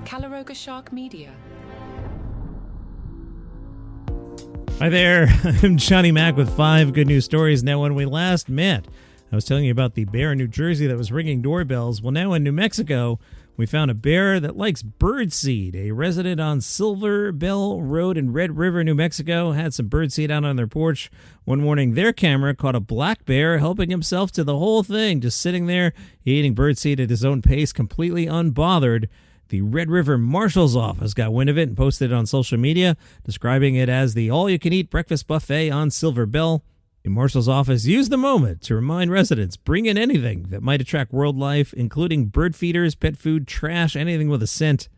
Calaroga Shark Media. Hi there, I'm Johnny Mac with 5 good news stories. Now, when we last met, I was telling you about the bear in New Jersey that was ringing doorbells. Well, now in New Mexico, we found a bear that likes birdseed. A resident on Silver Bell Road in Red River, New Mexico, had some birdseed out on their porch. One morning, their camera caught a black bear helping himself to the whole thing, just sitting there eating birdseed at his own pace, completely unbothered. The Red River Marshal's office got wind of it and posted it on social media, describing it as the all-you-can-eat breakfast buffet on Silver Bell. The Marshal's office used the moment to remind residents, bring in anything that might attract wildlife, including bird feeders, pet food, trash, anything with a scent.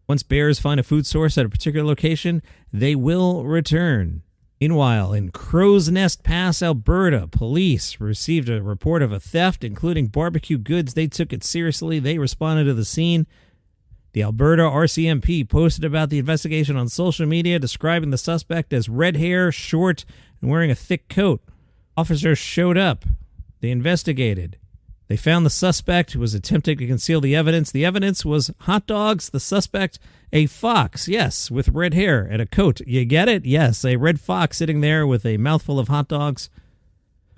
Once bears find a food source at a particular location, they will return. Meanwhile, in Crowsnest Pass, Alberta, police received a report of a theft, including barbecue goods. They took it seriously. They responded to the scene. The Alberta RCMP posted about the investigation on social media, describing the suspect as red hair, short, and wearing a thick coat. Officers showed up. They investigated. They found the suspect who was attempting to conceal the evidence. The evidence was hot dogs. The suspect, a fox, yes, with red hair and a coat. You get it? Yes, a red fox sitting there with a mouthful of hot dogs.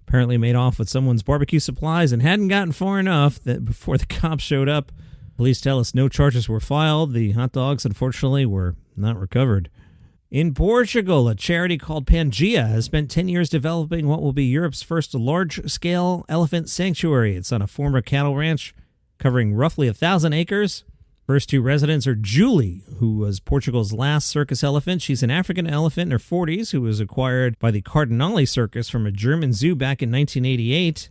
Apparently made off with someone's barbecue supplies and hadn't gotten far enough that before the cops showed up. Police tell us no charges were filed. The hot dogs, unfortunately, were not recovered. In Portugal, a charity called Pangeia has spent 10 years developing what will be Europe's first large-scale elephant sanctuary. It's on a former cattle ranch covering roughly 1,000 acres. First 2 residents are Julie, who was Portugal's last circus elephant. She's an African elephant in her 40s who was acquired by the Cardinale Circus from a German zoo back in 1988.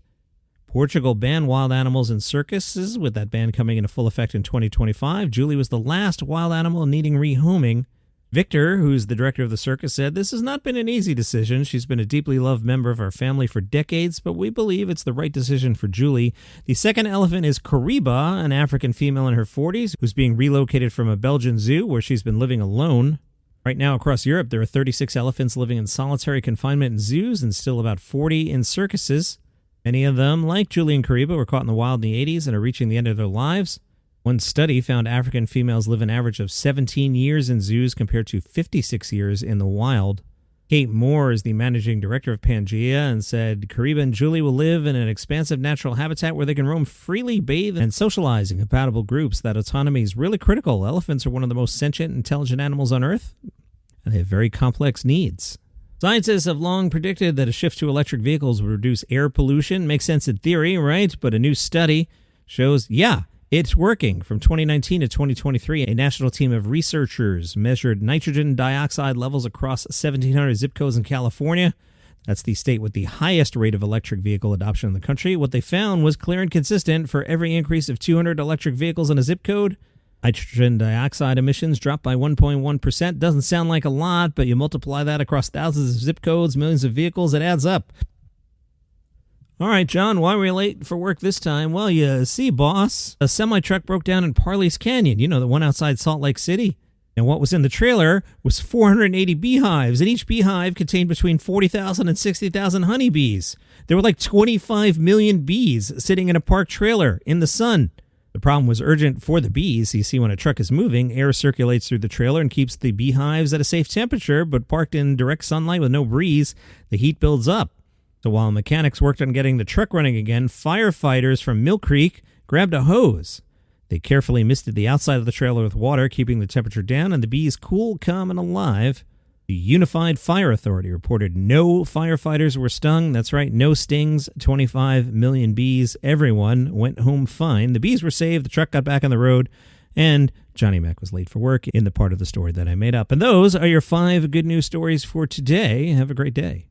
Portugal banned wild animals in circuses, with that ban coming into full effect in 2025. Julie was the last wild animal needing rehoming. Victor, who's the director of the circus, said, "This has not been an easy decision. She's been a deeply loved member of our family for decades, but we believe it's the right decision for Julie." The second elephant is Kariba, an African female in her 40s, who's being relocated from a Belgian zoo where she's been living alone. Right now, across Europe, there are 36 elephants living in solitary confinement in zoos and still about 40 in circuses. Many of them, like Julie and Kariba, were caught in the wild in the 80s and are reaching the end of their lives. One study found African females live an average of 17 years in zoos compared to 56 years in the wild. Kate Moore is the managing director of Pangeia and said, "Kariba and Julie will live in an expansive natural habitat where they can roam freely, bathe, and socialize in compatible groups. That autonomy is really critical. Elephants are one of the most sentient, intelligent animals on Earth, and they have very complex needs." Scientists have long predicted that a shift to electric vehicles would reduce air pollution. Makes sense in theory, right? But a new study shows, it's working. From 2019 to 2023, a national team of researchers measured nitrogen dioxide levels across 1,700 zip codes in California. That's the state with the highest rate of electric vehicle adoption in the country. What they found was clear and consistent. For every increase of 200 electric vehicles in a zip code, nitrogen dioxide emissions dropped by 1.1%. Doesn't sound like a lot, but you multiply that across thousands of zip codes, millions of vehicles, it adds up. All right, John, why were we late for work this time? Well, you see, boss, a semi-truck broke down in Parley's Canyon, the one outside Salt Lake City. And what was in the trailer was 480 beehives, and each beehive contained between 40,000 and 60,000 honeybees. There were like 25 million bees sitting in a parked trailer in the sun. The problem was urgent for the bees. You see, when a truck is moving, air circulates through the trailer and keeps the beehives at a safe temperature, but parked in direct sunlight with no breeze, the heat builds up. So while mechanics worked on getting the truck running again, firefighters from Mill Creek grabbed a hose. They carefully misted the outside of the trailer with water, keeping the temperature down, and the bees cool, calm, and alive. The Unified Fire Authority reported no firefighters were stung. That's right, no stings, 25 million bees. Everyone went home fine. The bees were saved, the truck got back on the road, and Johnny Mac was late for work in the part of the story that I made up. And those are your 5 good news stories for today. Have a great day.